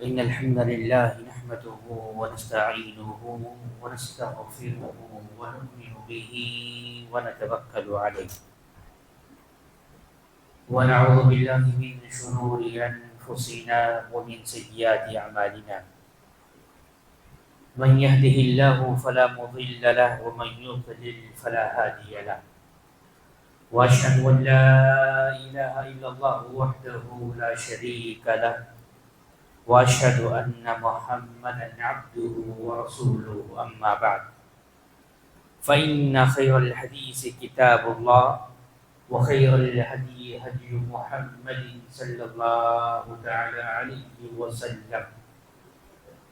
إن الحمد لله نحمده ونستعينه ونستغفره ونؤمن به ونتوكل عليه ونعوذ بالله من شرور أنفسنا ومن سيئات أعمالنا من يهده الله فلا مضل له ومن يضلل فلا هادي له وأشهد أن لا إله إلا الله وحده لا شريك له وأشهد أن محمدا عبده ورسوله أما بعد فإن خير الحديث كتاب الله وخير الهدي هدي محمد صلى الله تعالى عليه وسلم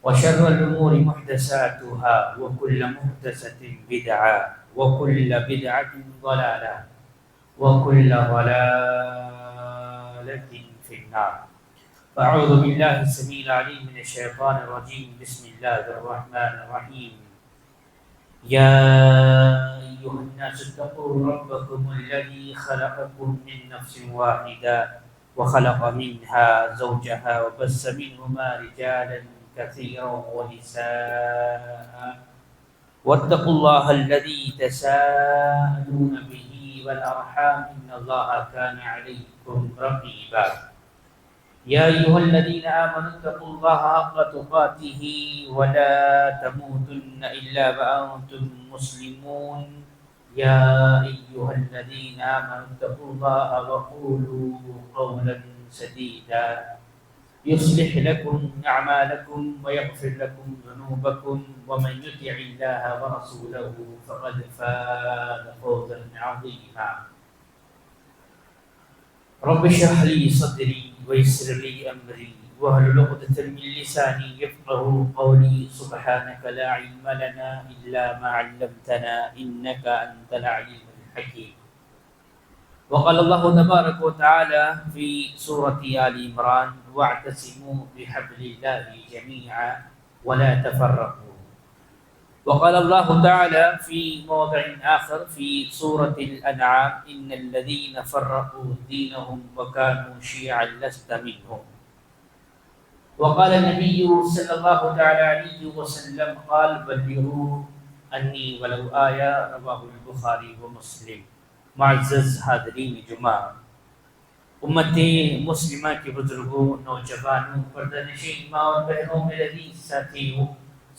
وشر الأمور محدثاتها وكل محدثة بدعة وكل بدعة ضلالة وكل ضلالة في النار. أعوذ بالله السميع العليم من الشيطان الرجيم. بسم الله الرحمن الرحيم. يا أيها الناس اتقوا ربكم الذي خلقكم من نفس واحدة وخلق منها زوجها وبث منهما رجالا كثيرا ونساء واتقوا الله الذي تساءلون به والأرحام إن الله كان عليكم رقيبا. يا أيها الذين آمنوا اتقوا الله حق تقاته ولا تموتن إلا وأنتم مسلمون. يا أيها الذين آمنوا اتقوا الله وقولوا قولا سديدا يصلح لكم أعمالكم ويغفر لكم ذنوبكم ومن يطع الله ورسوله فقد فاز فوزا عظيما. رب اشرح لي صدري ويسر لي أمري واحلل عقدة من لساني يفقهوا قولي. سبحانك لا علم لنا إلا ما علمتنا إنك أنت العليم الحكيم. وقال الله تبارك وتعالى في سورة آل عمران واعتصموا بحبل الله جميعا ولا تفرقوا. وقال الله تعالى في موضع آخر في سورة الأنعام إن الذين فرقوا دينهم وكانوا شيعا لست منهم. وقال النبي صلى الله تعالى عليه وسلم قال بلغوا عني ولو آية. رواه البخاری و مسلم. معزز حاضرین جمعہ، امت مسلمہ کے بزرگوں، نوجوانوں، پردہ نشین ماں اور بہنوں، میرے عزیز ساتھیوں،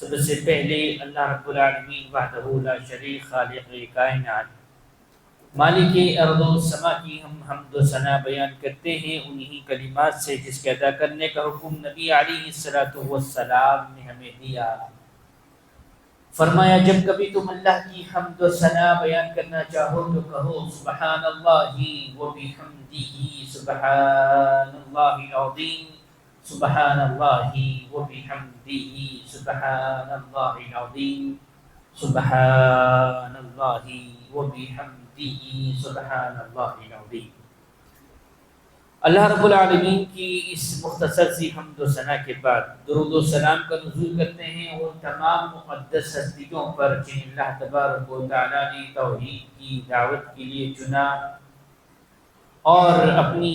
سب سے پہلے اللہ رب العالمین وحدہ لا شریک خالق کائنات مالک ارض و سما کی ہم حمد و ثنا بیان کرتے ہیں انہی کلمات سے جس کے ادا کرنے کا حکم نبی علیہ الصلوۃ والسلام نے ہمیں دیا. فرمایا جب کبھی تم اللہ کی حمد و ثنا بیان کرنا چاہو تو کہو سبحان اللہ و بحمدہ سبحان اللہ العظیم سبحان اللہ و بحمدہ سبحان اللہ العظیم سبحان اللہ و بحمدہ سبحان اللہ العظیم. اللہ رب العالمین کی اس مختصر سی حمد و ثنا کے بعد درود و سلام کا نزول کرتے ہیں اور تمام مقدس ہستیوں پر جن اللہ تبارک و تعالیٰ نے توحید کی دعوت کے لیے چنا اور اپنی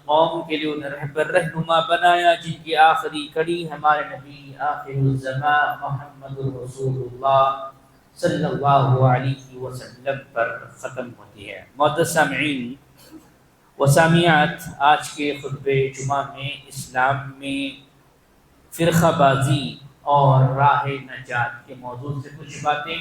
قوم کے لیے انہیں رہبر رہنما بنایا، جن کی آخری کڑی ہمارے نبی آخر الزمان محمد رسول اللہ صلی اللہ علیہ وسلم پر ختم ہوتی ہے. معزز سامعین و سامعات، آج کے خطبہ جمعہ میں اسلام میں فرقہ بازی اور راہ نجات کے موضوع سے کچھ باتیں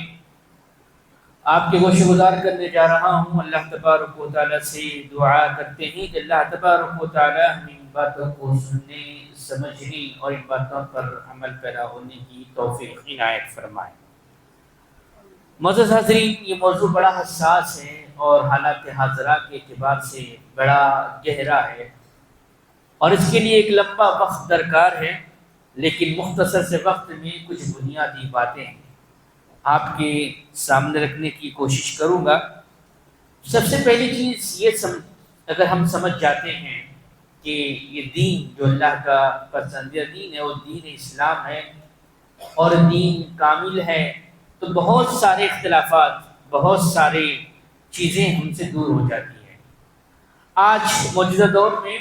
آپ کے گوشے گزار کرنے جا رہا ہوں. اللہ تبارک و تعالیٰ سے دعا کرتے ہیں کہ اللہ تبارک و تعالیٰ ہمیں ان باتوں کو سننے، سمجھنے اور ان باتوں پر عمل پیرا ہونے کی توفیق عنایت فرمائے. معزز حاضرین، یہ موضوع بڑا حساس ہے اور حالات حاضرہ کے اعتبار سے بڑا گہرا ہے اور اس کے لیے ایک لمبا وقت درکار ہے، لیکن مختصر سے وقت میں کچھ بنیادی باتیں آپ کے سامنے رکھنے کی کوشش کروں گا. سب سے پہلی چیز یہ اگر ہم سمجھ جاتے ہیں کہ یہ دین جو اللہ کا پسندیدہ دین ہے وہ دین اسلام ہے اور دین کامل ہے، تو بہت سارے اختلافات، بہت سارے چیزیں ہم سے دور ہو جاتی ہیں. آج موجودہ دور میں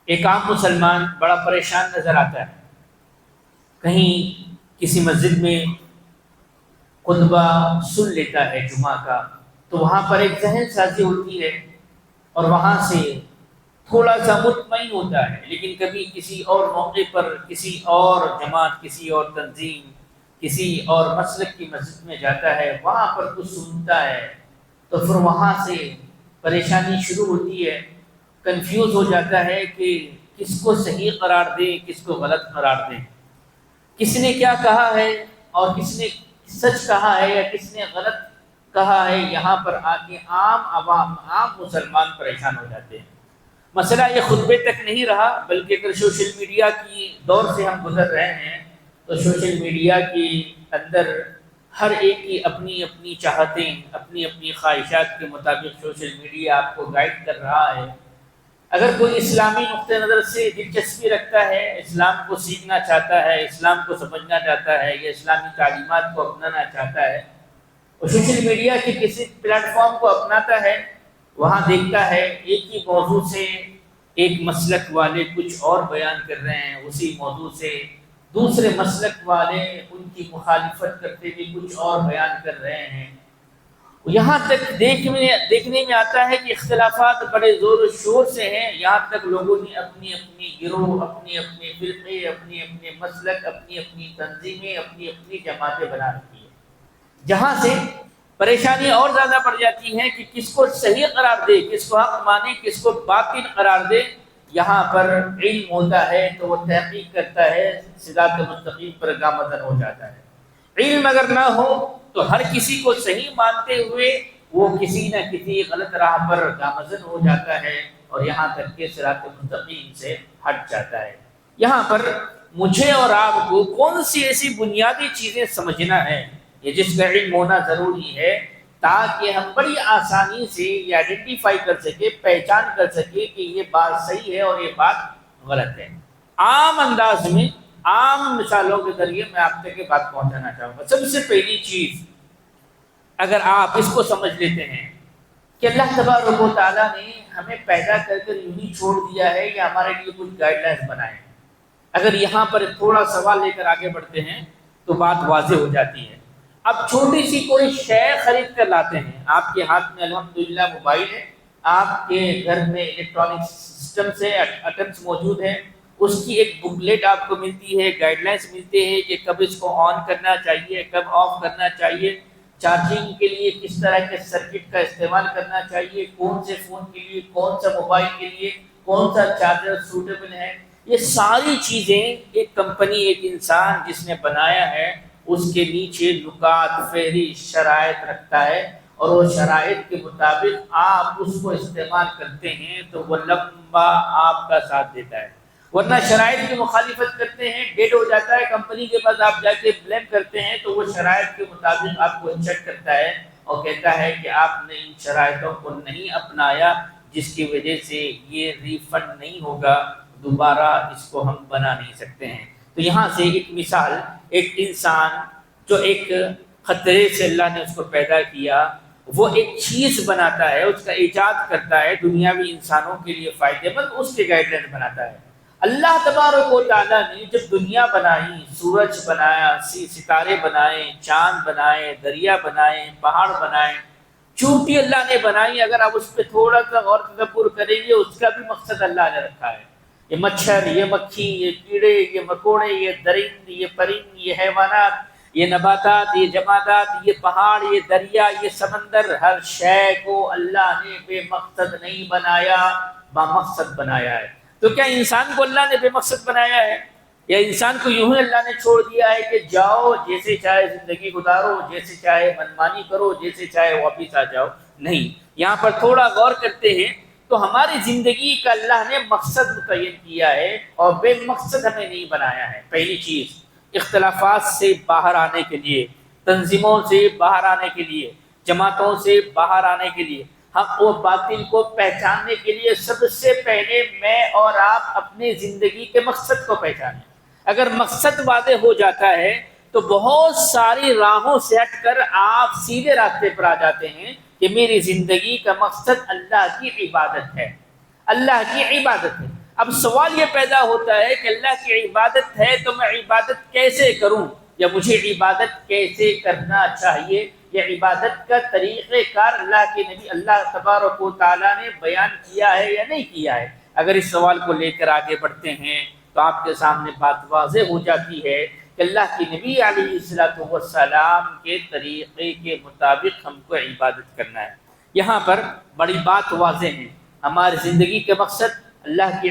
ایک عام مسلمان بڑا پریشان نظر آتا ہے کہیں کسی مسجد میں خطبہ سن لیتا ہے جمعہ کا، تو وہاں پر ایک ذہن سازی ہوتی ہے اور وہاں سے تھوڑا سا مطمئن ہوتا ہے، لیکن کبھی کسی اور موقع پر کسی اور جماعت، کسی اور تنظیم، کسی اور مسلک کی مسجد میں جاتا ہے، وہاں پر کچھ سنتا ہے تو پھر وہاں سے پریشانی شروع ہوتی ہے، کنفیوز ہو جاتا ہے کہ کس کو صحیح قرار دیں، کس کو غلط قرار دیں، کس نے کیا کہا ہے اور کس نے سچ کہا ہے یا کس نے غلط کہا ہے۔ یہاں پر آ کے عام عوام، عام مسلمان پریشان ہو جاتے ہیں۔ مسئلہ یہ خطبے تک نہیں رہا، بلکہ اگر سوشل میڈیا کی دور سے ہم گزر رہے ہیں تو سوشل میڈیا کے اندر ہر ایک کی اپنی اپنی چاہتیں، اپنی اپنی خواہشات کے مطابق سوشل میڈیا آپ کو گائیڈ کر رہا ہے۔ اگر کوئی اسلامی نقطہ نظر سے دلچسپی رکھتا ہے، اسلام کو سیکھنا چاہتا ہے، اسلام کو سمجھنا چاہتا ہے یا اسلامی تعلیمات کو اپنانا چاہتا ہے، اور سوشل میڈیا کے کسی پلیٹ فارم کو اپناتا ہے، وہاں دیکھتا ہے ایک ہی موضوع سے ایک مسلک والے کچھ اور بیان کر رہے ہیں، اسی موضوع سے دوسرے مسلک والے ان کی مخالفت کرتے ہوئے کچھ اور بیان کر رہے ہیں۔ یہاں تک دیکھنے میں آتا ہے کہ اختلافات بڑے زور و شور سے ہیں، یہاں تک لوگوں نے اپنی اپنی گروہ، اپنے اپنے فرقے، اپنے اپنے مسلک، اپنی اپنی تنظیمیں، اپنی اپنی جماعتیں بنا رکھی ہیں، جہاں سے پریشانی اور زیادہ بڑھ جاتی ہے کہ کس کو صحیح قرار دے، کس کو حق مانے، کس کو باطل قرار دے۔ یہاں پر علم ہوتا ہے تو وہ تحقیق کرتا ہے، صراط مستقیم پر گامزن ہو جاتا ہے۔ علم اگر نہ ہو تو ہر کسی کو صحیح مانتے ہوئے وہ کسی نہ کسی غلط راہ پر گامزن ہو جاتا ہے اور یہاں تک کہ صراط مستقیم سے ہٹ جاتا ہے۔ یہاں پر مجھے اور آپ کو کون سی ایسی بنیادی چیزیں سمجھنا ہے، یہ جس کا علم ہونا ضروری ہے تاکہ ہم بڑی آسانی سے یہ آئیڈینٹیفائی کر سکے، پہچان کر سکے کہ یہ بات صحیح ہے اور یہ بات غلط ہے۔ عام انداز میں، عام مثالوں کے ذریعے میں آپ تک یہ بات پہنچانا چاہوں گا۔ سب سے پہلی چیز اگر آپ اس کو سمجھ لیتے ہیں کہ اللہ تبارک و تعالیٰ نے ہمیں پیدا کر کر یوں ہی چھوڑ دیا ہے یا ہمارے لیے کچھ گائیڈ لائنس بنائے ہیں، اگر یہاں پر تھوڑا سوال لے کر آگے بڑھتے ہیں تو بات واضح ہو جاتی ہے۔ اب چھوٹی سی کوئی شے خرید کر لاتے ہیں، آپ کے ہاتھ میں الحمدللہ موبائل ہے، آپ کے گھر میں الیکٹرانک سسٹم سے آئٹمس موجود ہیں، اس کی ایک بکلیٹ آپ کو ملتی ہے، گائیڈ لائنس ملتے ہیں کہ کب اس کو آن کرنا چاہیے، کب آف کرنا چاہیے، چارجنگ کے لیے کس طرح کے سرکٹ کا استعمال کرنا چاہیے، کون سے فون کے لیے، کون سا موبائل کے لیے کون سا چارجر سوٹیبل ہے۔ یہ ساری چیزیں ایک کمپنی، ایک انسان جس نے بنایا ہے، اس کے نیچے نکات، فہرست، شرائط رکھتا ہے اور وہ شرائط کے مطابق آپ اس کو استعمال کرتے ہیں تو وہ لمبا آپ کا ساتھ دیتا ہے، ورنہ شرائط کی مخالفت کرتے ہیں، ڈیڈ ہو جاتا ہے، کمپنی کے پاس آپ جا کے بلیم کرتے ہیں تو وہ شرائط کے مطابق آپ کو چیک کرتا ہے اور کہتا ہے کہ آپ نے ان شرائطوں کو نہیں اپنایا، جس کی وجہ سے یہ ریفنڈ نہیں ہوگا، دوبارہ اس کو ہم بنا نہیں سکتے ہیں۔ تو یہاں سے ایک مثال، ایک انسان جو ایک خطرے سے اللہ نے اس کو پیدا کیا، وہ ایک چیز بناتا ہے، اس کا ایجاد کرتا ہے، دنیاوی انسانوں کے لیے فائدے مند، اس کے گائیڈ لائن بناتا ہے۔ اللہ تبارک و تعالیٰ نے جب دنیا بنائی، سورج بنایا، ستارے بنائے، چاند بنائے، دریا بنائے، پہاڑ بنائے، چونٹی اللہ نے بنائی، اگر آپ اس پہ تھوڑا سا غور تدبر کریں گے اس کا بھی مقصد اللہ نے رکھا ہے۔ یہ مچھر، یہ مکھی، یہ کیڑے، یہ مکوڑے، یہ درند، یہ پرند، یہ حیوانات، یہ نباتات، یہ جمادات، یہ پہاڑ، یہ دریا، یہ سمندر، ہر شے کو اللہ نے بے مقصد نہیں بنایا، بامقصد بنایا ہے۔ تو کیا انسان کو اللہ نے بے مقصد بنایا ہے یا انسان کو یوں ہی اللہ نے چھوڑ دیا ہے کہ جاؤ جیسے چاہے زندگی گزارو، جیسے چاہے منمانی کرو، جیسے چاہے واپس آ جاؤ؟ نہیں، یہاں پر تھوڑا غور کرتے ہیں تو ہماری زندگی کا اللہ نے مقصد متعین کیا ہے اور بے مقصد ہمیں نہیں بنایا ہے۔ پہلی چیز، اختلافات سے باہر آنے کے لیے، تنظیموں سے باہر آنے کے لیے، جماعتوں سے باہر آنے کے لیے، حق و باطل کو پہچاننے کے لیے سب سے پہلے میں اور آپ اپنی زندگی کے مقصد کو پہچانیں۔ اگر مقصد واضح ہو جاتا ہے تو بہت ساری راہوں سے ہٹ کر آپ سیدھے راستے پر آ جاتے ہیں کہ میری زندگی کا مقصد اللہ کی عبادت ہے، اللہ کی عبادت ہے۔ اب سوال یہ پیدا ہوتا ہے کہ اللہ کی عبادت ہے تو میں عبادت کیسے کروں، یا مجھے عبادت کیسے کرنا چاہیے، یہ عبادت کا طریقہ کار اللہ کے نبی اللہ تبارک و تعالیٰ نے بیان کیا ہے یا نہیں کیا ہے۔ اگر اس سوال کو لے کر آگے بڑھتے ہیں تو آپ کے سامنے بات واضح ہو جاتی ہے کہ اللہ کے نبی علیہ السلام کے طریقے کے مطابق ہم کو عبادت کرنا ہے۔ یہاں پر بڑی بات واضح ہے، ہماری زندگی کے مقصد اللہ کی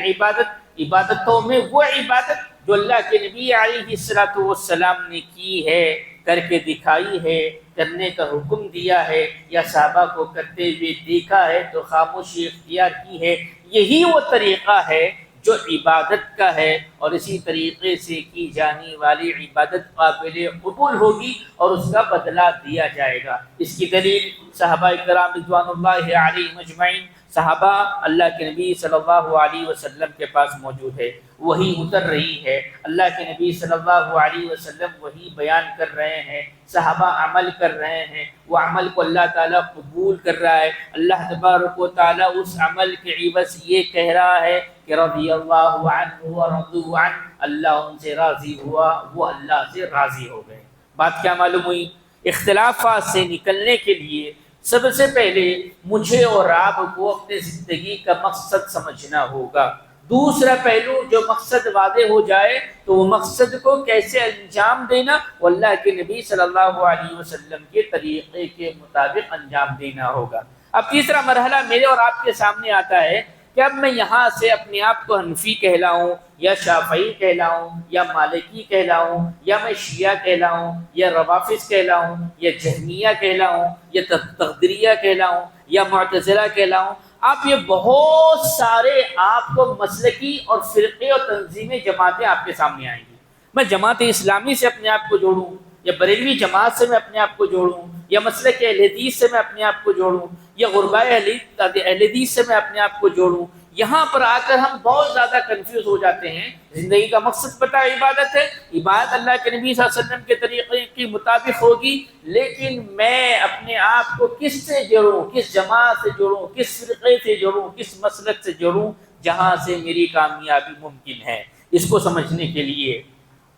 عبادتوں میں وہ عبادت جو اللہ کے نبی علیہ السلام نے کی ہے، کر کے دکھائی ہے، کرنے کا حکم دیا ہے، یا صحابہ کو کرتے ہوئے دیکھا ہے تو خاموشی اختیار کی ہے، یہی وہ طریقہ ہے جو عبادت کا ہے، اور اسی طریقے سے کی جانے والی عبادت قابل قبول ہوگی اور اس کا بدلہ دیا جائے گا۔ اس کی دلیل صحابہ کرام رضوان اللہ علیہم اجمعین، صحابہ اللہ کے نبی صلی اللہ علیہ وسلم کے پاس موجود ہے، وہی اتر رہی ہے، اللہ کے نبی صلی اللہ علیہ وسلم وہی بیان کر رہے ہیں، صحابہ عمل کر رہے ہیں، وہ عمل کو اللہ تعالیٰ قبول کر رہا ہے، اللہ تبارک و تعالیٰ اس عمل کے عوض یہ کہہ رہا ہے کہ رضی اللہ عنہ ورضوا عنہ، اللہ ان سے راضی ہوا، وہ اللہ سے راضی ہو گئے۔ بات کیا معلوم ہوئی؟ اختلافات سے نکلنے کے لیے سب سے پہلے مجھے اور آپ کو اپنے زندگی کا مقصد سمجھنا ہوگا۔ دوسرا پہلو، جو مقصد واضح ہو جائے تو وہ مقصد کو کیسے انجام دینا، وہ اللہ کے نبی صلی اللہ علیہ وسلم کے طریقے کے مطابق انجام دینا ہوگا۔ اب تیسرا مرحلہ میرے اور آپ کے سامنے آتا ہے کہ اب میں یہاں سے اپنے آپ کو حنفی کہلاؤں یا شافعی کہلاؤں یا مالکی کہلاؤں یا میں شیعہ کہلاؤں یا روافظ کہلاؤں یا جہمیہ کہلاؤں یا تقدیریہ کہلاؤں یا معتزلہ کہلاؤں، آپ یہ بہت سارے آپ کو مسلکی اور فرقے اور تنظیمیں جماعتیں آپ کے سامنے آئیں گی۔ میں جماعت اسلامی سے اپنے آپ کو جوڑوں یا بریلوی جماعت سے میں اپنے آپ کو جوڑوں یا مسلک اہل حدیث سے میں اپنے آپ کو جوڑوں یا غرباء اہل حدیث سے میں اپنے آپ کو جوڑوں، یہاں پر آ کر ہم بہت زیادہ کنفیوز ہو جاتے ہیں۔ زندگی کا مقصد پتہ عبادت ہے، عبادت اللہ کے نبی صلی اللہ علیہ وسلم کے طریقے کے مطابق ہوگی، لیکن میں اپنے آپ کو کس سے جوڑوں، کس جماعت سے جوڑوں، کس فرقے سے جوڑوں، کس مسلک سے جوڑوں جہاں سے میری کامیابی ممکن ہے۔ اس کو سمجھنے کے لیے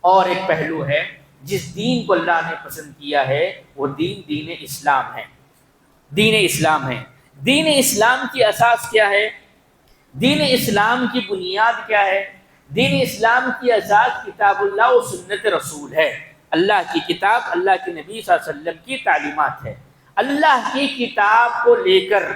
اور ایک پہلو ہے، جس دین کو اللہ نے پسند کیا ہے وہ دین اسلام ہے۔ دین اسلام ہے۔ دین اسلام کی اساس کیا ہے؟ دین اسلام کی بنیاد کیا ہے؟ دین اسلام کی اساس کتاب اللہ و سنت رسول ہے۔ اللہ کی کتاب، اللہ کے نبی صلی اللہ علیہ وسلم کی تعلیمات ہے۔ اللہ کی کتاب کو لے کر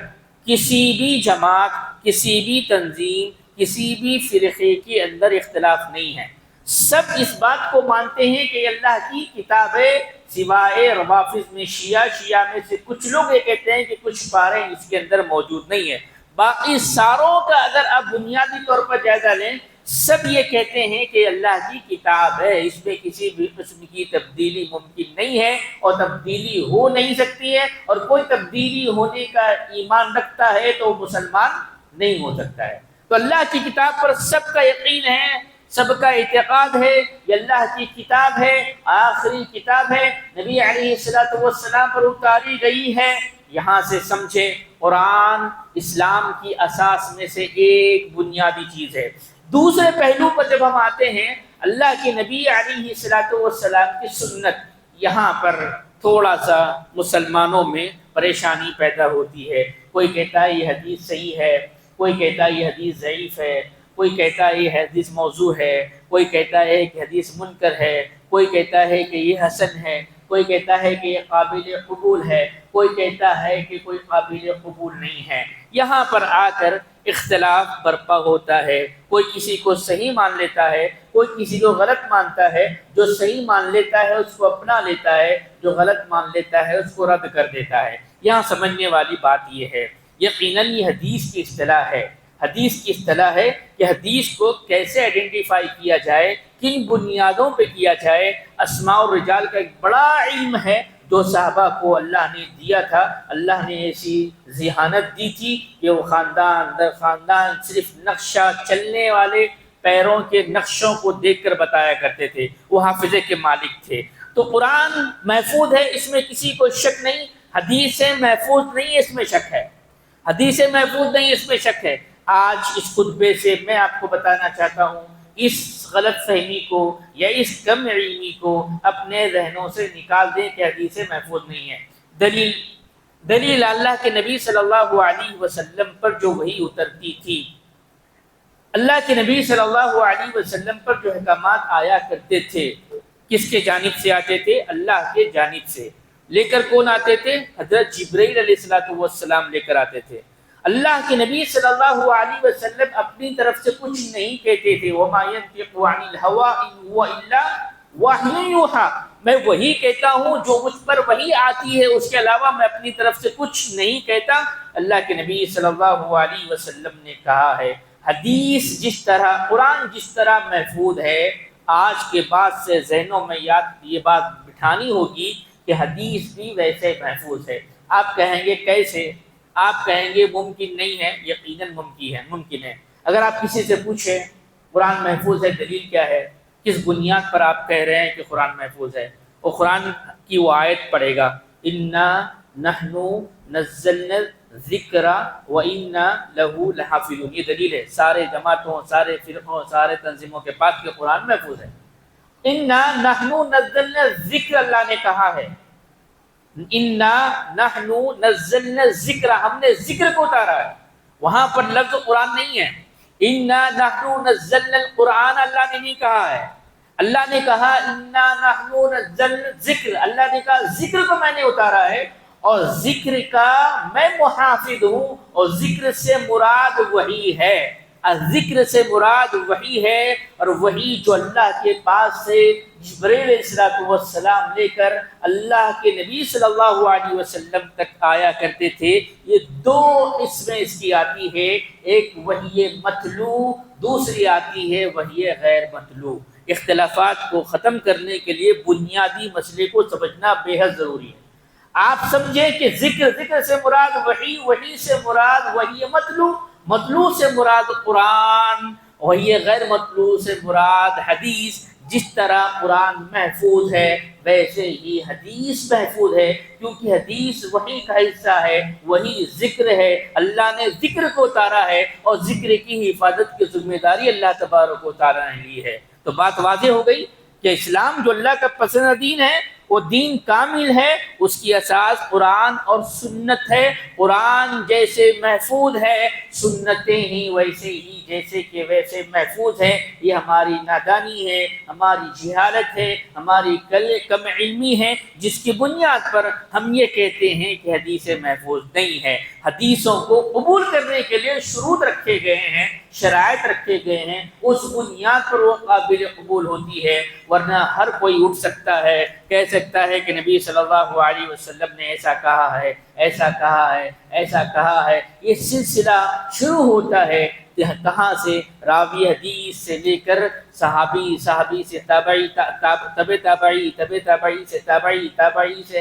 کسی بھی جماعت، کسی بھی تنظیم، کسی بھی فرقے کے اندر اختلاف نہیں ہے۔ سب اس بات کو مانتے ہیں کہ اللہ کی کتاب ہے، سوائے روافظ میں شیعہ میں سے کچھ لوگ یہ کہتے ہیں کہ کچھ پارے اس کے اندر موجود نہیں ہے۔ باقی ساروں کا اگر آپ بنیادی طور پر جائزہ لیں، سب یہ کہتے ہیں کہ اللہ کی کتاب ہے، اس میں کسی بھی قسم کی تبدیلی ممکن نہیں ہے اور تبدیلی ہو نہیں سکتی ہے، اور کوئی تبدیلی ہونے کا ایمان رکھتا ہے تو مسلمان نہیں ہو سکتا ہے۔ تو اللہ کی کتاب پر سب کا یقین ہے، سب کا اعتقاد ہے، یہ اللہ کی کتاب ہے، آخری کتاب ہے، نبی علیہ السلام پر اتاری گئی ہے۔ یہاں سے سمجھے قرآن اسلام کی اساس میں سے ایک بنیادی چیز ہے۔ دوسرے پہلو پر جب ہم آتے ہیں، اللہ کے نبی علیہ السلام کی سنت، یہاں پر تھوڑا سا مسلمانوں میں پریشانی پیدا ہوتی ہے۔ کوئی کہتا ہے یہ حدیث صحیح ہے، کوئی کہتا ہے یہ حدیث ضعیف ہے، کوئی کہتا ہے یہ حدیث موضوع ہے، کوئی کہتا ہے کہ حدیث منکر ہے، کوئی کہتا ہے کہ یہ حسن ہے، کوئی کہتا ہے کہ یہ قابل قبول ہے، کوئی کہتا ہے کہ کوئی قابل قبول نہیں ہے۔ یہاں پر آ کر اختلاف برپا ہوتا ہے، کوئی کسی کو صحیح مان لیتا ہے، کوئی کسی کو غلط مانتا ہے، جو صحیح مان لیتا ہے اس کو اپنا لیتا ہے، جو غلط مان لیتا ہے اس کو رد کر دیتا ہے۔ یہاں سمجھنے والی بات یہ ہے، یقیناً یہ حدیث کی اصطلاح ہے۔ حدیث کی اصطلاح ہے کہ حدیث کو کیسے آئیڈینٹیفائی کیا جائے، کن بنیادوں پہ کیا جائے۔ اسماء الرجال کا ایک بڑا علم ہے جو صحابہ کو اللہ نے دیا تھا۔ اللہ نے ایسی ذہانت دی تھی کہ وہ خاندان در خاندان صرف نقشہ چلنے والے پیروں کے نقشوں کو دیکھ کر بتایا کرتے تھے، وہ حافظے کے مالک تھے۔ تو قرآن محفوظ ہے، اس میں کسی کو شک نہیں، حدیث محفوظ نہیں، اس میں شک ہے، حدیث محفوظ نہیں، اس میں شک ہے۔ آج اس خطبے سے میں آپ کو بتانا چاہتا ہوں، اس غلط فہمی کو یا اس کم علمی کو اپنے ذہنوں سے نکال دیں کہ حدیث محفوظ نہیں ہے۔ دلیل اللہ کے نبی صلی اللہ علیہ وسلم پر جو وحی اترتی تھی، اللہ کے نبی صلی اللہ علیہ وسلم پر جو احکامات آیا کرتے تھے، کس کے جانب سے آتے تھے؟ اللہ کے جانب سے۔ لے کر کون آتے تھے؟ حضرت جبرائیل علیہ السلام لے کر آتے تھے۔ اللہ کے نبی صلی اللہ علیہ وسلم اپنی طرف سے کچھ نہیں کہتے تھے، وَمَا يَنطِقُ عَنِ الْهَوَىٰ إِنْ هُوَ إِلَّا وَحْيٌ يُوحَىٰ، میں وہی کہتا ہوں جو مجھ پر وہی آتی ہے، اس کے علاوہ میں اپنی طرف سے کچھ نہیں کہتا۔ اللہ کے نبی صلی اللہ علیہ وسلم نے کہا ہے، حدیث جس طرح، قرآن جس طرح محفوظ ہے، آج کے بعد سے ذہنوں میں یہ بات بٹھانی ہوگی کہ حدیث بھی ویسے محفوظ ہے۔ آپ کہیں گے کیسے؟ آپ کہیں گے ممکن نہیں ہے، یقیناً ممکن ہے۔ اگر آپ کسی سے پوچھیں قرآن محفوظ ہے، دلیل کیا ہے، کس بنیاد پر آپ کہہ رہے ہیں کہ قرآن محفوظ ہے، وہ قرآن کی وہ آیت پڑھے گا، اِنَّا نَحْنُ نَزَّلْنَا الذِّكْرَ وَإِنَّا لَهُ لَحَافِظُونَ، یہ دلیل ہے سارے جماعتوں، سارے فرقوں، سارے تنظیموں کے پاس کہ قرآن محفوظ ہے۔ اِنَّا نَحْنُ نَزَّلْنَا الذِّكْرَ، اللہ نے کہا ہے، اِنَّا نَحْنُ نَزَّلْنَا الذِّكْرَ، ہم نے ذکر کو اتارا ہے، وہاں پر لفظ قرآن نہیں ہے۔ اِنَّا نَحْنُ نَزَّلْنَا القرآن اللہ نے نہیں کہا ہے، اللہ نے کہا اِنَّا نَحْنُ نَزَّلْنَا الذِّكْر، اللہ نے کہا ذکر کو میں نے اتارا ہے اور ذکر کا میں محافظ ہوں، اور ذکر سے مراد وحی ہے، ذکر سے مراد وحی ہے، اور وحی جو اللہ کے پاس سے جبرائیل علیہ السلام لے کر اللہ کے نبی صلی اللہ علیہ وسلم تک آیا کرتے تھے، یہ دو قسمیں اس کی آتی ہے، ایک وحی مطلوع، دوسری آتی ہے وحی غیر مطلوع۔ اختلافات کو ختم کرنے کے لیے بنیادی مسئلے کو سمجھنا بے حد ضروری ہے۔ آپ سمجھیں کہ ذکر سے مراد وحی سے مراد وحی مطلوع سے مراد قرآن، وحی غیر مطلوع سے مراد حدیث۔ جس طرح قرآن محفوظ ہے ویسے ہی حدیث محفوظ ہے، کیونکہ حدیث وحی کا حصہ ہے، وہی ذکر ہے، اللہ نے ذکر کو اتارا ہے اور ذکر کی حفاظت کی ذمہ داری اللہ تبارک و تعالیٰ نے لی ہے۔ تو بات واضح ہو گئی کہ اسلام جو اللہ کا پسندیدہ دین ہے، وہ دین کامل ہے، اس کی اساس قرآن اور سنت ہے۔ قرآن جیسے محفوظ ہے، سنتیں ہی ویسے ہی جیسے کہ ویسے محفوظ ہے۔ یہ ہماری نادانی ہے، ہماری جہالت ہے، ہماری کم علمی ہے، جس کی بنیاد پر ہم یہ کہتے ہیں کہ حدیث محفوظ نہیں ہے۔ حدیثوں کو قبول کرنے کے لیے شروط رکھے گئے ہیں، شرائط رکھے گئے ہیں، اس بنیاد پر وہ قابل قبول ہوتی ہے، ورنہ ہر کوئی اٹھ سکتا ہے، کہہ سکتا ہے کہ نبی صلی اللہ علیہ وسلم نے ایسا کہا ہے، ایسا کہا ہے، ایسا کہا ہے۔ یہ سلسلہ شروع ہوتا ہے کہاں سے؟ راوی حدیث سے لے کر صحابی سے تابعی، تابعی سے تابعی، تابعی سے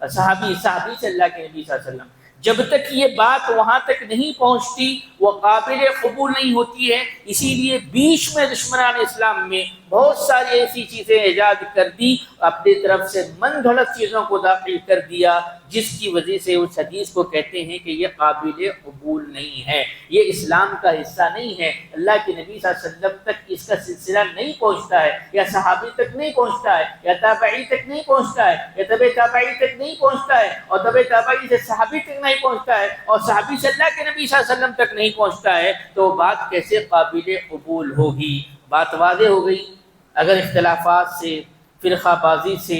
صحابی سے اللہ کے نبی صلی اللہ علیہ وسلم۔ جب تک یہ بات وہاں تک نہیں پہنچتی وہ قابل قبول نہیں ہوتی ہے۔ اسی لیے بیچ میں دشمنان اسلام میں بہت ساری ایسی چیزیں ایجاد کر دی، اپنی طرف سے من گھڑت چیزوں کو داخل کر دیا، جس کی وجہ سے اس حدیث کو کہتے ہیں کہ یہ قابل قبول نہیں ہے، یہ اسلام کا حصہ نہیں ہے، اللہ کے نبی صلی اللہ علیہ وسلم تک اس کا سلسلہ نہیں پہنچتا ہے، یا صحابی تک نہیں پہنچتا ہے، یا تابعی تک نہیں پہنچتا ہے، یا تبع تابعی تک نہیں پہنچتا ہے، اور تبع تابعی سے صحابی تک نہیں پہنچتا ہے، اور صحابی سے اللہ کے نبی صلی اللہ علیہ وسلم تک نہیں پہنچتا ہے، تو بات کیسے قابل قبول ہوگی؟ بات واضح ہو گئی۔ اگر اختلافات سے، فرقہ بازی سے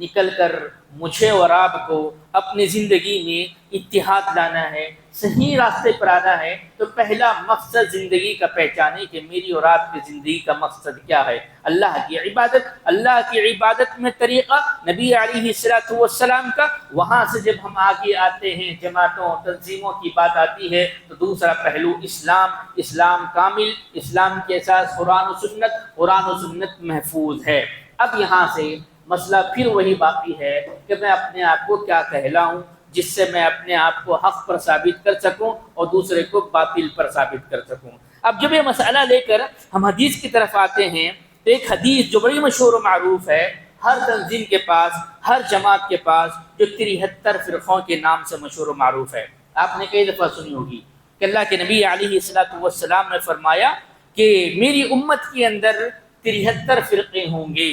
نکل کر مجھے اور آپ کو اپنی زندگی میں اتحاد لانا ہے، صحیح راستے پر آنا ہے، تو پہلا مقصد زندگی کا پہچانے کہ میری اور آپ کی زندگی کا مقصد کیا ہے۔ اللہ کی عبادت، اللہ کی عبادت میں طریقہ نبی علیہ السلام کا۔ وہاں سے جب ہم آگے آتے ہیں، جماعتوں تنظیموں کی بات آتی ہے، تو دوسرا پہلو اسلام کامل، اسلام کے اساس قرآن و سنت محفوظ ہے۔ اب یہاں سے مسئلہ پھر وہی باقی ہے کہ میں اپنے آپ کو کیا کہلاؤں، جس سے میں اپنے آپ کو حق پر ثابت کر سکوں اور دوسرے کو باطل پر ثابت کر سکوں۔ اب جب یہ مسئلہ لے کر ہم حدیث کی طرف آتے ہیں، تو ایک حدیث جو بڑی مشہور و معروف ہے، ہر تنظیم کے پاس، ہر جماعت کے پاس، جو 73 فرقوں کے نام سے مشہور و معروف ہے، آپ نے کئی دفعہ سنی ہوگی، کہ اللہ کے نبی علیہ الصلوۃ والسلام نے فرمایا کہ میری امت کے اندر 73 فرقے ہوں گے،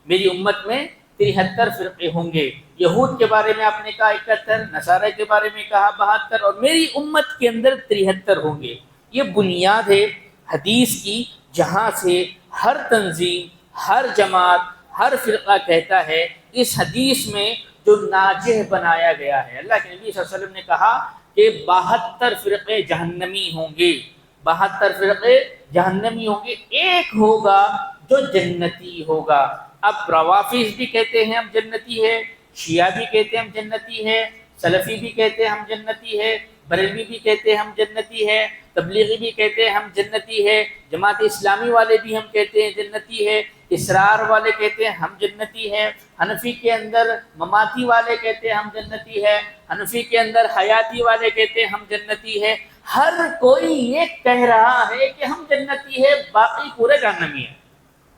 میری امت میں 73 فرقے ہوں گے۔ یہود کے بارے میں آپ نے کہا 71، نصارہ کے بارے میں کہا 72، اور میری امت کے اندر 73 ہوں گے۔ یہ بنیاد ہے حدیث کی، جہاں سے ہر تنظیم، ہر جماعت، ہر فرقہ کہتا ہے اس حدیث میں جو ناجح بنایا گیا ہے۔ اللہ کے نبی صلی اللہ علیہ وسلم نے کہا کہ 72 فرقے جہنمی ہوں گے، 72 فرقے جہنمی ہوں گے، ایک ہوگا جو جنتی ہوگا۔ اب روافض بھی کہتے ہیں ہم جنتی ہے، شیعہ بھی کہتے ہیں ہم جنتی ہے، سلفی بھی کہتے ہیں ہم جنتی ہے، بریلوی بھی کہتے ہیں ہم جنتی ہے، تبلیغی بھی کہتے ہیں ہم جنتی ہے، جماعت اسلامی والے بھی ہم کہتے ہیں جنتی ہے، اسرار والے کہتے ہیں ہم جنتی ہے، حنفی کے اندر مماتی والے کہتے ہیں ہم جنتی ہے، حنفی کے اندر حیاتی والے کہتے ہیں ہم جنتی ہے۔ ہر کوئی یہ کہہ رہا ہے کہ ہم جنتی ہے، باقی پورے جہنمی ہیں۔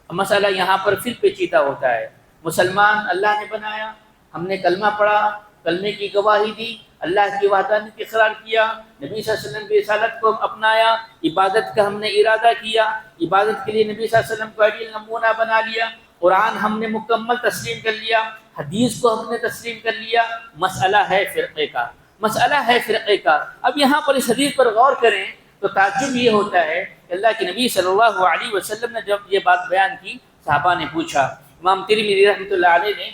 مسئلہ یہاں پر پھر پیچیدہ ہوتا ہے۔ مسلمان اللہ نے بنایا، ہم نے کلمہ پڑھا، کلمے کی گواہی دی، اللہ کی وحدانیت کا اقرار کیا، نبی صلی اللہ علیہ وسلم کی رسالت کو اپنایا، عبادت کا ہم نے ارادہ کیا، عبادت کے لیے نبی صلی اللہ علیہ وسلم کو آئیڈیل نمونہ بنا لیا، قرآن ہم نے مکمل تسلیم کر لیا، حدیث کو ہم نے تسلیم کر لیا۔ مسئلہ ہے فرقے کا، مسئلہ ہے فرقے کا۔ اب یہاں پر اس حدیث پر غور کریں تو تعجب یہ ہوتا ہے کہ اللہ کے نبی صلی اللہ علیہ وسلم نے جب یہ بات بیان کی، صحابہ نے پوچھا، امام ترمذی رحمۃ اللہ علیہ نے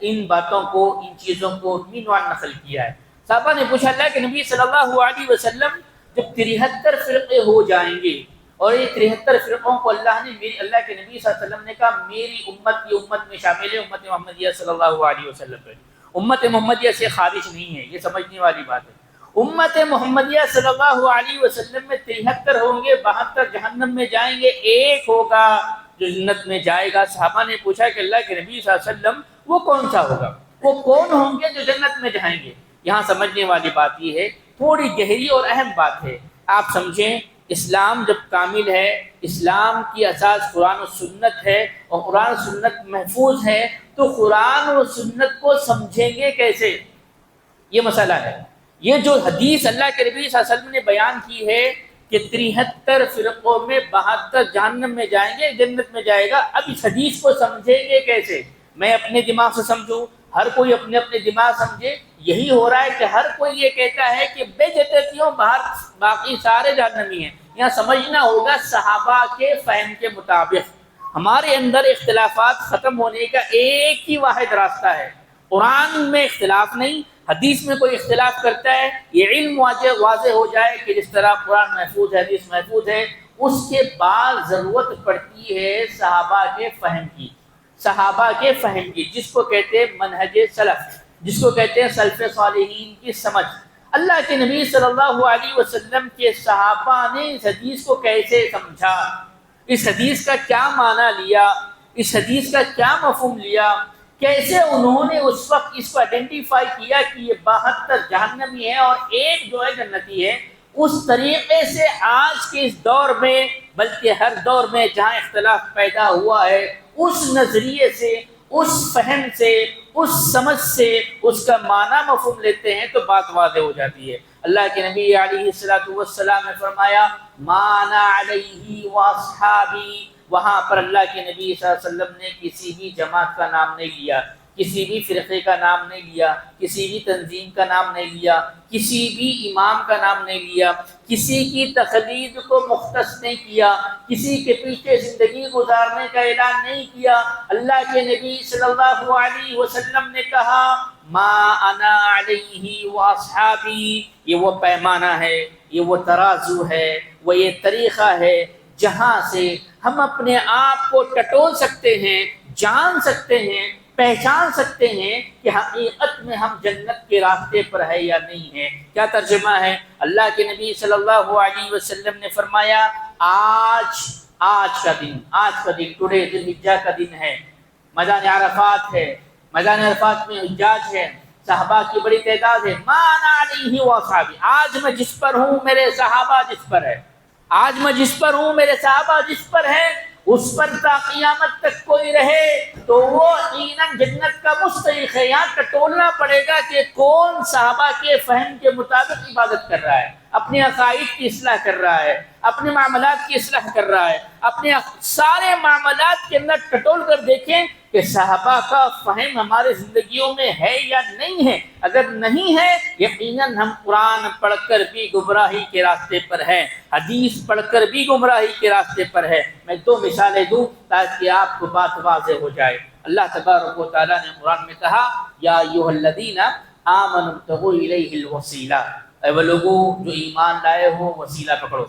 ان باتوں کو، ان چیزوں کو عنوان نقل کیا ہے۔ صحابہ نے پوچھا اللہ کے نبی صلی اللہ علیہ وسلم جب 73 فرقے ہو جائیں گے، اور یہ 73 فرقوں کو اللہ کے نبی صلی اللہ علیہ وسلم نے کہا میری امت کی امت میں شامل ہے، امت محمدیہ صلی اللہ علیہ وسلم ہے، امت محمدیہ سے خارج نہیں ہے، یہ سمجھنے والی بات ہے۔ امت محمدیہ صلی اللہ علیہ وسلم میں 73 ہوں گے، 72 جہنم میں جائیں گے، ایک ہوگا جو جنت میں جائے گا۔ صحابہ نے پوچھا کہ اللہ کے نبی صلی اللہ علیہ وسلم وہ کون سا ہوگا، وہ کون ہوں گے جو جنت میں جائیں گے؟ یہاں سمجھنے والی بات یہ ہے، تھوڑی گہری اور اہم بات ہے۔ آپ سمجھیں، اسلام جب کامل ہے، اسلام کی اساس قرآن و سنت ہے، اور قرآن و سنت محفوظ ہے، تو قرآن و سنت کو سمجھیں گے کیسے؟ یہ مسئلہ ہے۔ یہ جو حدیث اللہ کے نبی صلی اللہ علیہ وسلم نے بیان کی ہے کہ 73 فرقوں میں 72 جہنم میں جائیں گے، جنت میں جائے گا، اب اس حدیث کو سمجھیں گے کیسے؟ میں اپنے دماغ سے سمجھوں، ہر کوئی اپنے اپنے دماغ سمجھے؟ یہی ہو رہا ہے کہ ہر کوئی یہ کہتا ہے کہ بے جتتیوں باہر باقی سارے جہنمی ہیں۔ یہاں سمجھنا ہوگا صحابہ کے فہم کے مطابق۔ ہمارے اندر اختلافات ختم ہونے کا ایک ہی واحد راستہ ہے، قرآن میں اختلاف نہیں، حدیث میں کوئی اختلاف کرتا ہے، یہ علم واضح ہو جائے کہ جس طرح قرآن محفوظ ہے، حدیث محفوظ ہے، اس کے بعد ضرورت پڑتی ہے صحابہ کے فہم کی، صحابہ کے فہم کی، جس کو کہتے ہیں منہج سلف، جس کو کہتے ہیں سلف صالحین کی سمجھ۔ اللہ کے نبی صلی اللہ علیہ وسلم کے صحابہ نے اس حدیث کو کیسے سمجھا، اس حدیث کا کیا معنی لیا، اس حدیث کا کیا مفہوم لیا، کیسے انہوں نے اس وقت اس کو آئیڈینٹیفائی کیا کہ یہ 72 جہنمی ہے اور ایک جو ہے جنتی ہے، اس طریقے سے آج کے اس دور میں، بلکہ ہر دور میں جہاں اختلاف پیدا ہوا ہے، اس نظریے سے، اس فہم سے، اس سمجھ سے اس کا معنی مفہوم لیتے ہیں تو بات واضح ہو جاتی ہے۔ اللہ کے نبی علیہ الصلوۃ والسلام نے فرمایا ما انا علیہ واصحابی، وہاں پر اللہ کے نبی صلی اللہ علیہ وسلم نے کسی بھی جماعت کا نام نہیں لیا، کسی بھی فرقے کا نام نہیں لیا، کسی بھی تنظیم کا نام نہیں لیا، کسی بھی امام کا نام نہیں لیا، کسی کی تقلید کو مختص نہیں کیا، کسی کے پیچھے زندگی گزارنے کا اعلان نہیں کیا۔ اللہ کے نبی صلی اللہ علیہ وسلم نے کہا ما انا علیہ واصحابی، یہ وہ پیمانہ ہے، یہ وہ ترازو ہے، وہ یہ طریقہ ہے جہاں سے ہم اپنے آپ کو ٹٹول سکتے ہیں، جان سکتے ہیں، پہچان سکتے ہیں کہ حقیقت میں ہم جنت کے راستے پر ہے یا نہیں ہے۔ کیا ترجمہ ہے؟ اللہ کے نبی صلی اللہ علیہ وسلم نے فرمایا آج کا دن ٹوڈے ذی الحجہ کا دن ہے، میدان عرفات ہے، میدان عرفات میں حجاج ہے، صحابہ کی بڑی تعداد ہے، ما انا علیہ واصحابی، آج میں جس پر ہوں میرے صحابہ جس پر ہے، آج میں جس پر ہوں میرے صحابہ جس پر ہے، اس پر تا قیامت تک کوئی رہے تو وہ یقیناً جنت کا مستحق ہے۔ یہاں ٹٹولنا پڑے گا کہ کون صحابہ کے فہم کے مطابق عبادت کر رہا ہے، اپنے عقائد کی اصلاح کر رہا ہے، اپنے معاملات کی اصلاح کر رہا ہے، اپنے سارے معاملات کے اندر ٹٹول کر دیکھیں کہ صحابہ کا فہم ہمارے زندگیوں میں ہے یا نہیں ہے۔ اگر نہیں ہے یقیناً ہم قرآن پڑھ کر بھی گمراہی کے راستے پر ہیں، حدیث پڑھ کر بھی گمراہی کے راستے پر ہے۔ میں 2 مثالیں دوں تاکہ آپ کو بات واضح ہو جائے۔ اللہ تبارک و تعالیٰ نے قرآن میں کہا یا ایھا الذین آمنوا ابتغوا الیہ الوسیلہ، اے وہ لوگوں جو ایمان لائے ہو وسیلہ پکڑو۔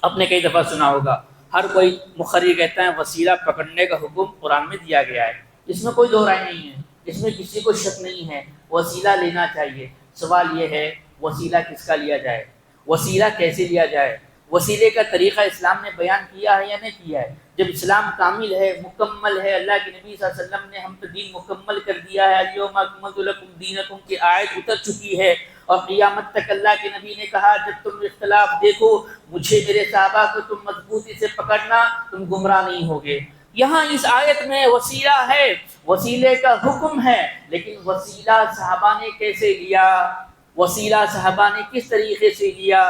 آپ نے کئی دفعہ سنا ہوگا، ہر کوئی مخرر کہتا ہے وسیلہ پکڑنے کا حکم قرآن میں دیا گیا ہے، اس میں کوئی دو رائے نہیں ہے، اس میں کسی کو شک نہیں ہے، وسیلہ لینا چاہیے۔ سوال یہ ہے وسیلہ کس کا لیا جائے، وسیلہ کیسے لیا جائے، وسیلے کا طریقہ اسلام نے بیان کیا ہے یا نہیں کیا ہے؟ جب اسلام کامل ہے، مکمل ہے، اللہ کے نبی صلی اللہ علیہ وسلم نے ہم پر دین مکمل کر دیا ہے، الیوم اکملت لکم دینکم کی آیت اتر چکی ہے، اور قیامت تک اللہ کے نبی نے کہا جب تم اختلاف دیکھو مجھے میرے صحابہ کو تم مضبوطی سے پکڑنا، تم گمراہ نہیں ہوگے۔ یہاں اس آیت میں وسیلہ ہے، وسیلے کا حکم ہے، لیکن وسیلہ صحابہ نے کیسے لیا، وسیلہ صحابہ نے کس طریقے سے لیا،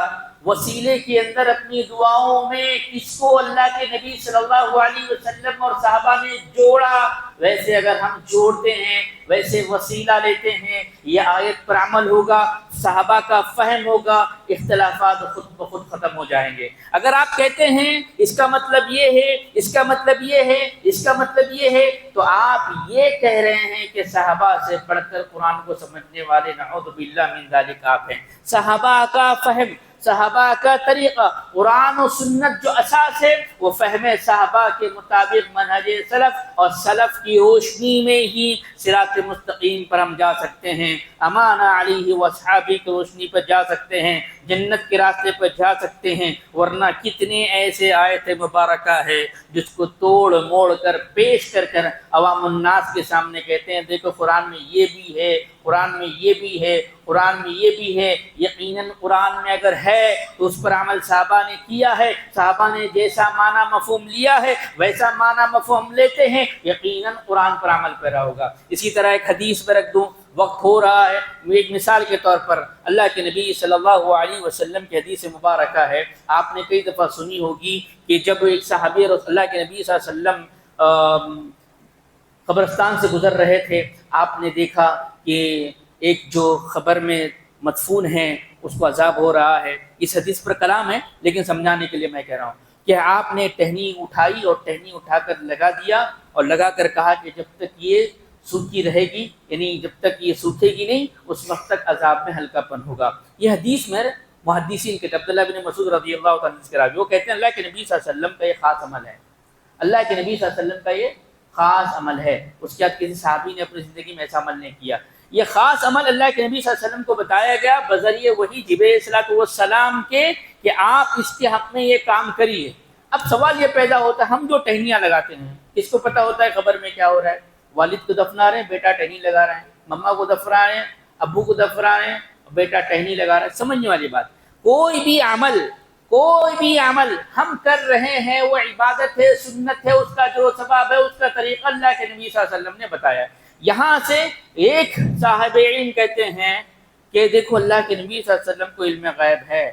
وسیلے کے اندر اپنی دعاؤں میں کس کو اللہ کے نبی صلی اللہ علیہ وسلم اور صحابہ نے جوڑا، ویسے اگر ہم جوڑتے ہیں، ویسے وسیلہ لیتے ہیں، یہ آیت پر عمل ہوگا، صحابہ کا فہم ہوگا، اختلافات خود بخود ختم ہو جائیں گے۔ اگر آپ کہتے ہیں اس کا مطلب یہ ہے، اس کا مطلب یہ ہے، اس کا مطلب یہ ہے، تو آپ یہ کہہ رہے ہیں کہ صحابہ سے پڑھ کر قرآن کو سمجھنے والے نعوذ باللہ من ذالک آپ ہیں۔ صحابہ کا فہم، صحابہ کا طریقہ، قرآن و سنت جو اساس ہے وہ فہم صحابہ کے مطابق منہج سلف اور سلف کی روشنی میں ہی صراط مستقیم پر ہم جا سکتے ہیں، امان علیہ واصحابہ کی روشنی پر جا سکتے ہیں، جنت کے راستے پر جا سکتے ہیں۔ ورنہ کتنے ایسے آیت مبارکہ ہے جس کو توڑ موڑ کر پیش کر کر عوام الناس کے سامنے کہتے ہیں دیکھو قرآن میں یہ بھی ہے، قرآن میں یہ بھی ہے، قرآن میں یہ بھی ہے۔ یقیناً قرآن میں اگر ہے تو اس پر عمل صحابہ نے کیا ہے، صحابہ نے جیسا معنی مفہوم لیا ہے ویسا معنی مفہوم لیتے ہیں، یقیناً قرآن پر عمل پیرا ہوگا۔ اسی طرح ایک حدیث میں رکھ دوں، وقت ہو رہا ہے، ایک مثال کے طور پر اللہ کے نبی صلی اللہ علیہ وسلم کی حدیث مبارکہ ہے، آپ نے کئی دفعہ سنی ہوگی کہ جب ایک صحابی اللہ کے نبی صلی اللہ علیہ وسلم قبرستان سے گزر رہے تھے، آپ نے دیکھا کہ ایک جو خبر میں مدفون ہیں اس کو عذاب ہو رہا ہے۔ اس حدیث پر کلام ہے لیکن سمجھانے کے لیے میں کہہ رہا ہوں کہ آپ نے ٹہنی اٹھائی اور ٹہنی اٹھا کر لگا دیا اور لگا کر کہا کہ جب تک یہ سوکھی رہے گی، یعنی جب تک یہ سوکھے گی نہیں اس وقت تک عذاب میں ہلکا پن ہوگا۔ یہ حدیث میں محدثین کے عبداللہ بن مسعود رضی اللہ تعالیٰ عنہ کے وہ کہتے ہیں اللہ کے نبی صلی اللہ علیہ وسلم کا یہ خاص عمل ہے، اللہ کے نبی صلی اللہ علیہ وسلم کا یہ خاص عمل ہے، اس کے بعد کسی صحابی نے اپنی زندگی میں ایسا عمل نہیں کیا۔ یہ خاص عمل اللہ کے نبی صلی اللہ علیہ وسلم کو بتایا گیا بذریعہ وحی جبرائیل علیہ الصلوۃ والسلام کے کہ آپ اس کے حق میں یہ کام کریے۔ اب سوال یہ پیدا ہوتا ہے ہم جو ٹہنیاں لگاتے ہیں کس کو پتہ ہوتا ہے خبر میں کیا ہو رہا ہے؟ والد کو دفنا رہے ہیں، بیٹا ٹہنی لگا رہے ہیں، مما کو دفنا رہے ہیں، ابو کو دفنا رہے ہیں، بیٹا ٹہنی لگا رہا ہے۔ سمجھنے والی بات، کوئی بھی عمل ہم کر رہے ہیں وہ عبادت ہے، سنت ہے، اس کا جو ثواب ہے اس کا طریقہ اللہ کے نبی صلی اللہ علیہ وسلم نے بتایا ہے۔ یہاں سے ایک صاحب علم کہتے ہیں کہ دیکھو اللہ کے نبی صلی اللہ علیہ وسلم کو علم غیب ہے۔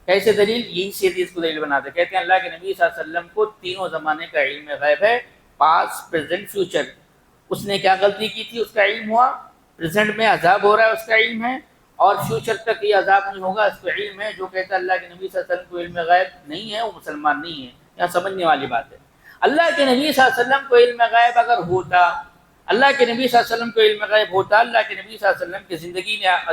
کیسے دلیل؟ یہی سے حدیث کو دلیل بناتے کہتے ہیں اللہ کے نبی صلی اللہ علیہ وسلم کو تینوں زمانے کا علم غیب ہے، پاسٹ، پریزنٹ، فیوچر۔ اس نے کیا غلطی کی تھی اس کا علم ہوا، پریزنٹ میں عذاب ہو رہا ہے اس کا علم ہے، اور فیوچر تک یہ عذاب نہیں ہوگا اس کا علم ہے۔ جو کہتا ہے اللہ کے نبی صلی اللہ علیہ وسلم کو علم غیب نہیں ہے وہ مسلمان نہیں ہے۔ یہاں سمجھنے والی بات ہے، اللہ کے نبی صلی اللہ علیہ وسلم کو علم غیب اگر ہوتا، اللہ کے نبی صلی اللہ علیہ وسلم کو علم غیب ہوتا، اللہ کے نبی صلی اللہ علیہ وسلم کی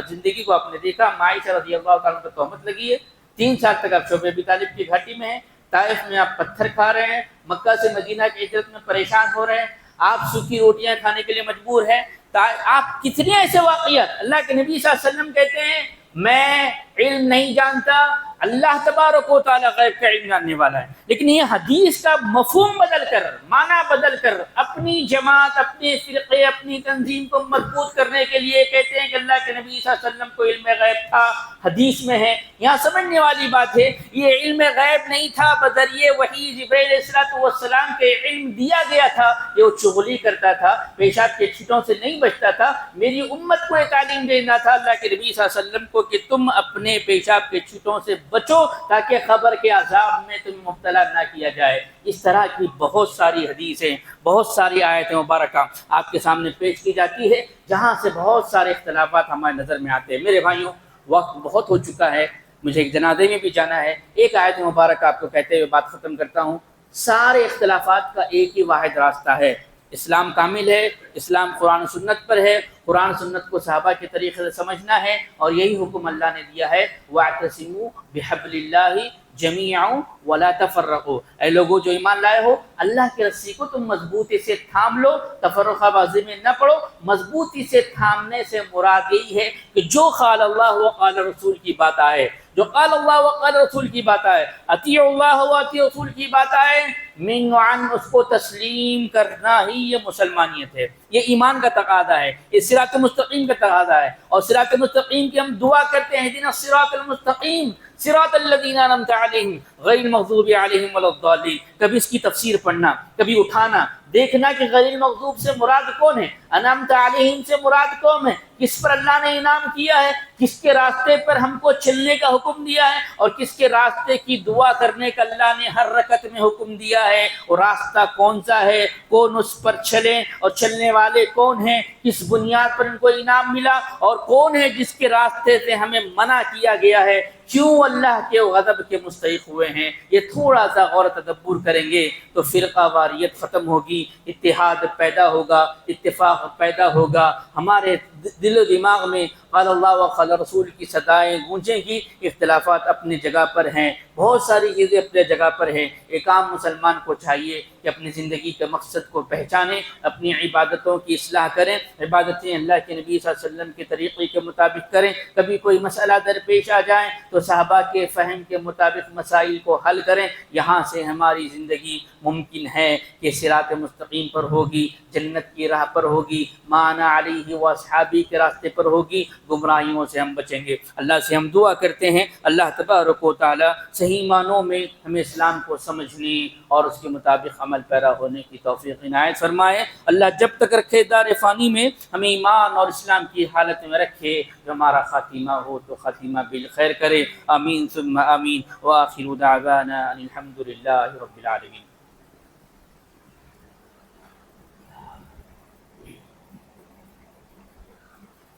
زندگی کو آپ نے دیکھا، عائشہ رضی اللہ تعالیٰ پر تہمت لگی ہے، 3 سال تک آپ شعبہ ابی طالب کی گھاٹی میں ہیں، طائف میں آپ پتھر کھا رہے ہیں، مکہ سے مدینہ کی ہجرت میں پریشان ہو رہے ہیں، آپ سوکھی روٹیاں کھانے کے لیے مجبور ہیں، آپ کتنے ایسے واقعات۔ اللہ کے نبی صلی اللہ علیہ وسلم کہتے ہیں میں علم نہیں جانتا، اللہ تبارک و تعالیٰ غیب کا علم جاننے والا ہے، لیکن یہ حدیث کا مفہوم بدل کر، معنی بدل کر اپنی جماعت، اپنے فرقے، اپنی تنظیم کو مضبوط کرنے کے لیے کہتے ہیں کہ اللہ کے نبی صلی اللہ علیہ وسلم کو علم غیب تھا، حدیث میں ہے۔ یہاں سمجھنے والی بات ہے، یہ علم غیب نہیں تھا، بذریعہ وحی جبرائیل علیہ السلام کے علم دیا گیا تھا، یہ وہ چغلی کرتا تھا، پیشاب کے چھٹوں سے نہیں بچتا تھا۔ میری امت کو یہ تعلیم دینا تھا اللہ کے نبی صلی اللہ علیہ وسلم کو کہ تم اپنے پیشاب کے چھٹوں سے بچو تاکہ خبر کے عذاب میں تم مبتلا نہ کیا جائے۔ اس طرح کی بہت ساری حدیثیں، بہت ساری آیتیں مبارکہ آپ کے سامنے پیش کی جاتی ہے، جہاں سے بہت سارے اختلافات ہماری نظر میں آتے ہیں۔ میرے بھائیوں، وقت بہت ہو چکا ہے، مجھے ایک جنازے میں بھی جانا ہے۔ ایک آیت مبارکہ آپ کو کہتے ہوئے بات ختم کرتا ہوں۔ سارے اختلافات کا ایک ہی واحد راستہ ہے، اسلام کامل ہے، اسلام قرآن و سنت پر ہے، قرآن و سنت کو صحابہ کے طریقے سے سمجھنا ہے، اور یہی حکم اللہ نے دیا ہے، وَاعْتَصِمُوا بِحَبْلِ اللَّهِ جَمِيعًا وَلَا تَفَرَّقُوا۔ اے لوگو جو ایمان لائے ہو، اللہ کی رسی کو تم مضبوطی سے تھام لو، تفرقہ بازی میں نہ پڑو۔ مضبوطی سے تھامنے سے مراد یہی ہے کہ جو قال اللہ و قال رسول کی بات آئے، جو قال اللہ و قال رسول کی بات آئے، اطیعوا اللہ و اطیعوا رسول کی بات آئے، من عن اس کو تسلیم کرنا ہی یہ مسلمانیت ہے، یہ ایمان کا تقاضا ہے، یہ صراط مستقیم کا تقاضا ہے۔ اور صراط مستقیم کی ہم دعا کرتے ہیں، اهدنا الصراط المستقیم صراط الذین انعمت علیہم غیر المغضوب علیہم ولا الضالین۔ کبھی اس کی تفسیر پڑھنا، کبھی اٹھانا، دیکھنا کہ غیر المغضوب سے مراد کون ہے، انعمت علیہم سے مراد کون ہے، کس پر اللہ نے انعام کیا ہے، کس کے راستے پر ہم کو چلنے کا حکم دیا ہے، اور کس کے راستے کی دعا کرنے کا اللہ نے ہر رکعت میں حکم دیا ہے، اور راستہ کون سا ہے، کون اس پر چلیں، اور چلنے والے کون ہیں، کس بنیاد پر ان کو انعام ملا، اور کون ہے جس کے راستے سے ہمیں منع کیا گیا ہے، کیوں اللہ کے غضب کے مستحق ہوئے ہیں۔ یہ تھوڑا سا غور و تدبر کریں گے تو فرقہ واریت ختم ہوگی، اتحاد پیدا ہوگا، اتفاق پیدا ہوگا، ہمارے دل و دماغ میں قال اللہ و قال رسول کی صدائیں گونجیں گی۔ اختلافات اپنی جگہ پر ہیں، بہت ساری چیزیں اپنے جگہ پر ہیں۔ ایک عام مسلمان کو چاہیے کہ اپنی زندگی کے مقصد کو پہچانیں، اپنی عبادتوں کی اصلاح کریں، عبادتیں اللہ کے نبی صلی اللہ علیہ وسلم کے طریقے کے مطابق کریں۔ کبھی کوئی مسئلہ درپیش آ جائیں تو صحابہ کے فہم کے مطابق مسائل کو حل کریں۔ یہاں سے ہماری زندگی ممکن ہے کہ صراط مستقیم پر ہوگی، جنت کی راہ پر ہوگی، ما انا علیہ و اصحابی کے راستے پر ہوگی، گمراہیوں سے ہم بچیں گے۔ اللہ سے ہم دعا کرتے ہیں اللہ تبارک و تعالی صحیح معنوں میں ہمیں اسلام کو سمجھنے اور اس کے مطابق عمل پیرا ہونے کی توفیق عنایت فرمائے۔ اللہ جب تک رکھے دار فانی میں ہمیں ایمان اور اسلام کی حالت میں رکھے، جو ہمارا خاتمہ ہو تو خاتمہ بالخیر کرے۔ آمین ثم آمین، وآخر دعوانا ان الحمد للہ رب العالمین۔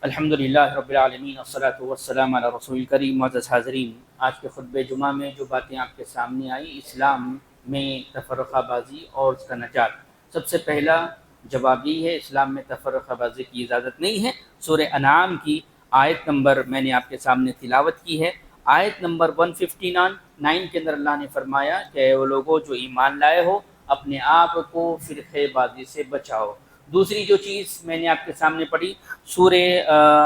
الحمد للہ رب العالمین، والصلاة والسلام علی رسول الکریم۔ معزز حاضرین، آج کے خطبہ جمعہ میں جو باتیں آپ کے سامنے آئی، اسلام میں تفرقہ بازی اور اس کا نجات، سب سے پہلا جواب یہ ہے، اسلام میں تفرقہ بازی کی اجازت نہیں ہے۔ سورہ انعام کی آیت نمبر میں نے آپ کے سامنے تلاوت کی ہے، آیت نمبر 159 کے اندر اللہ نے فرمایا کہ وہ لوگوں جو ایمان لائے ہو اپنے آپ کو فرقہ بازی سے بچاؤ۔ دوسری جو چیز میں نے آپ کے سامنے پڑھی، سورہ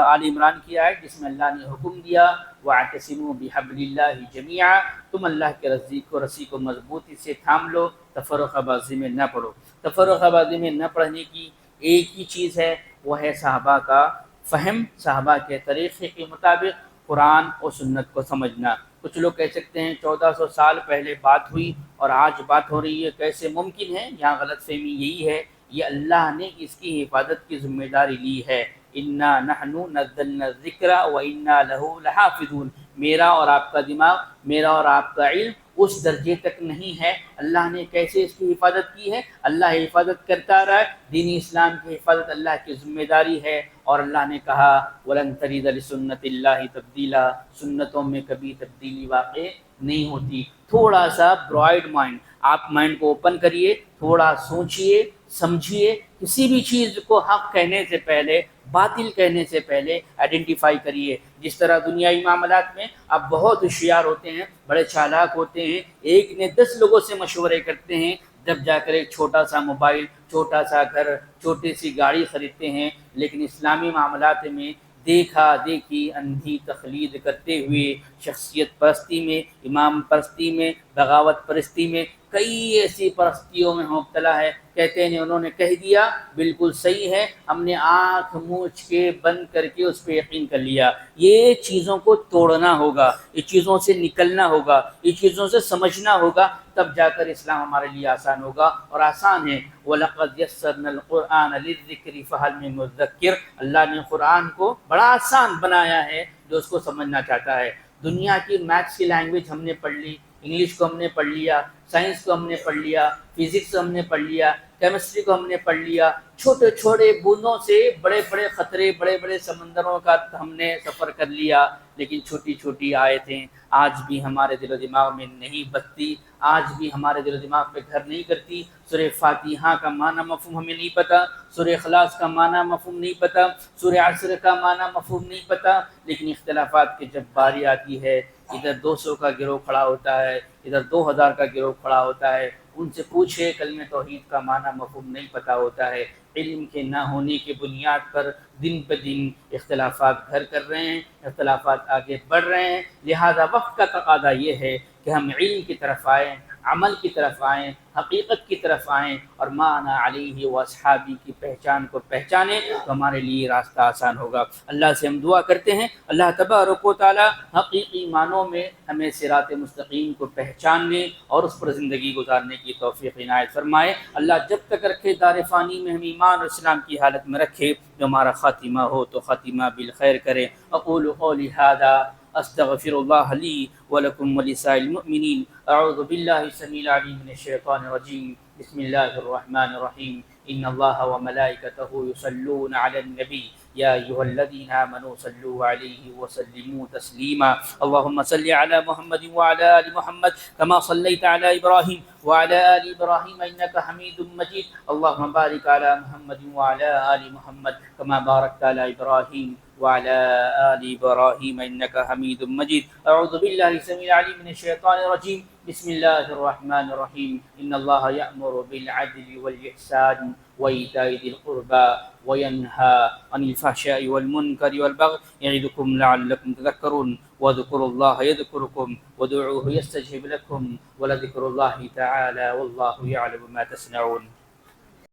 آل عمران کی آیت، جس میں اللہ نے حکم دیا وَاعْتَصِمُوا بِحَبْلِ اللَّهِ جَمِيعًا، تم اللہ کے رسی کو مضبوطی سے تھام لو، تفرقہ بازی میں نہ پڑو۔ تفرقہ بازی میں نہ پڑھنے کی ایک ہی چیز ہے، وہ ہے صحابہ کا فہم، صحابہ کے طریقے کے مطابق قرآن اور سنت کو سمجھنا۔ کچھ لوگ کہہ سکتے ہیں 1400 سال پہلے بات ہوئی اور آج بات ہو رہی ہے، کیسے ممکن ہے؟ یہاں غلط فہمی یہی ہے، یہ اللہ نے اس کی حفاظت کی ذمہ داری لی ہے۔ انا نحن نزلنا الذکر وانا له لحافظون۔ میرا اور آپ کا دماغ، میرا اور آپ کا علم اس درجے تک نہیں ہے۔ اللہ نے کیسے اس کی حفاظت کی ہے؟ اللہ حفاظت کرتا رہا ہے۔ دین اسلام کی حفاظت اللہ کی ذمہ داری ہے، اور اللہ نے کہا وَلَن تَجِدَ لِسُنَّتِ اللَّهِ تَبْدِيلًا، سنتوں میں کبھی تبدیلی واقع نہیں ہوتی۔ تھوڑا سا برائڈ مائنڈ، آپ مائنڈ کو اوپن کریے، تھوڑا سوچئے سمجھیے، کسی بھی چیز کو حق کہنے سے پہلے، باطل کہنے سے پہلے آئیڈینٹیفائی کریے۔ جس طرح دنیائی معاملات میں آپ بہت ہوشیار ہوتے ہیں، بڑے چالاک ہوتے ہیں، ایک نے 10 لوگوں سے مشورے کرتے ہیں، جب جا کر ایک چھوٹا سا موبائل، چھوٹا سا گھر، چھوٹی سی گاڑی خریدتے ہیں۔ لیکن اسلامی معاملات میں دیکھا دیکھی اندھی تقلید کرتے ہوئے شخصیت پرستی میں، امام پرستی میں، بغاوت پرستی میں، کئی ایسی پرستیوں میں مبتلا ہے۔ کہتے ہیں انہوں نے کہہ دیا بالکل صحیح ہے، ہم نے آنکھ موچ کے بند کر کے اس پہ یقین کر لیا۔ یہ چیزوں کو توڑنا ہوگا، یہ چیزوں سے نکلنا ہوگا، یہ چیزوں سے سمجھنا ہوگا، تب جا کر اسلام ہمارے لیے آسان ہوگا، اور آسان ہے۔ وَلَقَدْ يَسَّرْنَا الْقُرْآنَ لِلذِّكْرِ فَهَلْ مِن مُدَّكِّرٍ، اللہ نے قرآن کو بڑا آسان بنایا ہے جو اس کو سمجھنا چاہتا ہے۔ دنیا کی میتھس کی لینگویج ہم نے پڑھ لی، انگلش کو ہم نے پڑھ لیا، سائنس کو ہم نے پڑھ لیا، فزکس کو ہم نے پڑھ لیا، کیمسٹری کو ہم نے پڑھ لیا، چھوٹے چھوٹے بوندوں سے بڑے بڑے خطرے، بڑے بڑے سمندروں کا ہم نے سفر کر لیا، لیکن چھوٹی چھوٹی آیتیں آج بھی ہمارے دل و دماغ میں نہیں بستی، آج بھی ہمارے دل و دماغ پہ گھر نہیں کرتی۔ سورہ فاتحہ کا معنی مفہوم ہمیں نہیں پتہ، سورہ اخلاص کا معنی مفہوم نہیں پتہ، سورہ عصر کا معنی مفہوم نہیں پتہ، لیکن اختلافات کی جب باری آتی ہے، ادھر 200 کا گروہ کھڑا ہوتا ہے، ادھر 2000 کا گروہ کھڑا ہوتا ہے، ان سے پوچھے کلمہ توحید کا معنی مفہوم نہیں پتہ ہوتا ہے۔ علم کے نہ ہونے کی بنیاد پر دن بہ دن اختلافات گھر کر رہے ہیں، اختلافات آگے بڑھ رہے ہیں۔ لہذا وقت کا تقاضا یہ ہے کہ ہم علم کی طرف آئیں، عمل کی طرف آئیں، حقیقت کی طرف آئیں، اور ما انا علیہ و اصحابی کی پہچان کو پہچانیں، تو ہمارے لیے راستہ آسان ہوگا۔ اللہ سے ہم دعا کرتے ہیں اللہ تبارک و تعالی حقیقی معنوں میں ہمیں صراط مستقیم کو پہچاننے اور اس پر زندگی گزارنے کی توفیق عنایت فرمائے۔ اللہ جب تک رکھے دار فانی میں ہم ایمان اور اسلام کی حالت میں رکھے، جو ہمارا خاتمہ ہو تو خاتمہ بالخیر کرے۔ اقول قولی ھذا استغفر اللہ لی ولکم ولسائر المؤمنین۔ اعوذ باللہ السمیع العلیم من الشیطان الرجیم۔ بسم اللہ الرحمن الرحیم۔ ان اللہ وملائکتہ یصلون علی النبی یا ایھا الذین آمنوا صلوا علیہ وسلموا تسلیما۔ اللهم صل على محمد وعلى آل محمد كما صليت على إبراهيم وعلى آل إبراهيم إنك حميد مجيد۔ اللهم بارك على محمد وعلى آل محمد كما باركت على إبراهيم وعلى آل إبراهيم إنك حميد مجيد۔ أعوذ بالله السميع العليم من الشيطان الرجيم۔ بسم الله الرحمن الرحيم۔ إن الله يأمر بالعدل والإحسان وإيتاء ذي القربى وينهى عن الفحشاء والمنكر والبغي يعظكم لعلكم تذكرون۔ واذكروا الله يذكركم وادعوه يستجب لكم ولذكر الله تعالى والله يعلم ما تصنعون۔